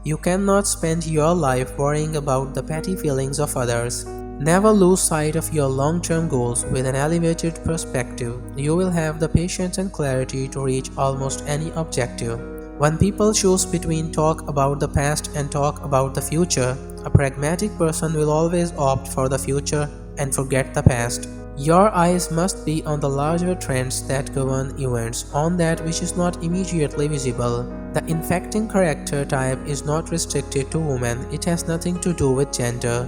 You cannot spend your life worrying about the petty feelings of others. Never lose sight of your long-term goals. With an elevated perspective, you will have the patience and clarity to reach almost any objective. When people choose between talk about the past and talk about the future, a pragmatic person will always opt for the future and forget the past. Your eyes must be on the larger trends that govern events, on that which is not immediately visible. The infecting character type is not restricted to women, it has nothing to do with gender.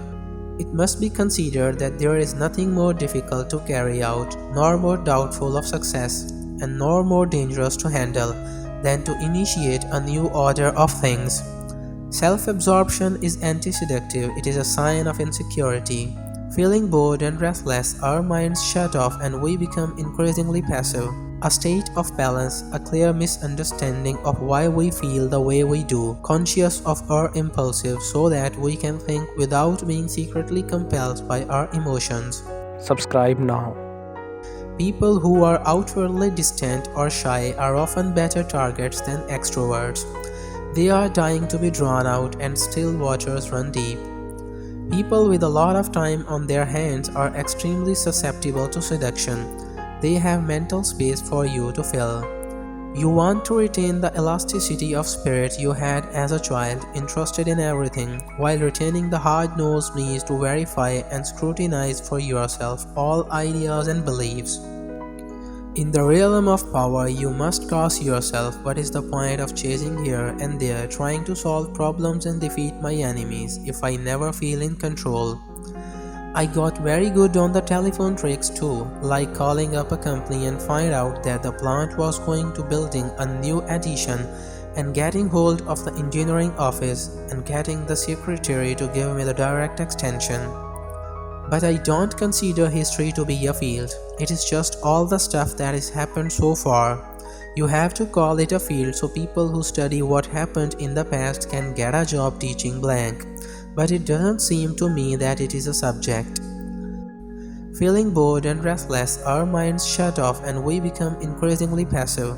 It must be considered that there is nothing more difficult to carry out, nor more doubtful of success, and nor more dangerous to handle, than to initiate a new order of things. Self-absorption is anti-seductive, it is a sign of insecurity. Feeling bored and restless, our minds shut off and we become increasingly passive. A state of balance, a clear misunderstanding of why we feel the way we do, conscious of our impulses so that we can think without being secretly compelled by our emotions. Subscribe now. People who are outwardly distant or shy are often better targets than extroverts. They are dying to be drawn out and still waters run deep. People with a lot of time on their hands are extremely susceptible to seduction. They have mental space for you to fill. You want to retain the elasticity of spirit you had as a child, interested in everything, while retaining the hard-nosed knees to verify and scrutinize for yourself all ideas and beliefs. In the realm of power, you must ask yourself, what is the point of chasing here and there, trying to solve problems and defeat my enemies, if I never feel in control? I got very good on the telephone tricks too, like calling up a company and find out that the plant was going to building a new addition and getting hold of the engineering office and getting the secretary to give me the direct extension. But I don't consider history to be a field. It is just all the stuff that has happened so far. You have to call it a field so people who study what happened in the past can get a job teaching blank. But it doesn't seem to me that it is a subject. Feeling bored and restless, our minds shut off and we become increasingly passive.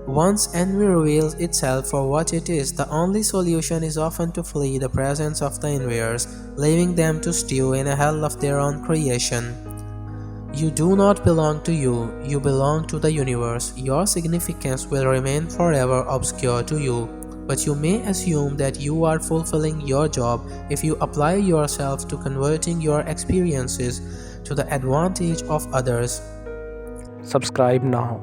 Once envy reveals itself for what it is, the only solution is often to flee the presence of the enviers, leaving them to stew in a hell of their own creation. You do not belong to you, you belong to the universe. Your significance will remain forever obscure to you, but you may assume that you are fulfilling your job if you apply yourself to converting your experiences to the advantage of others. Subscribe now.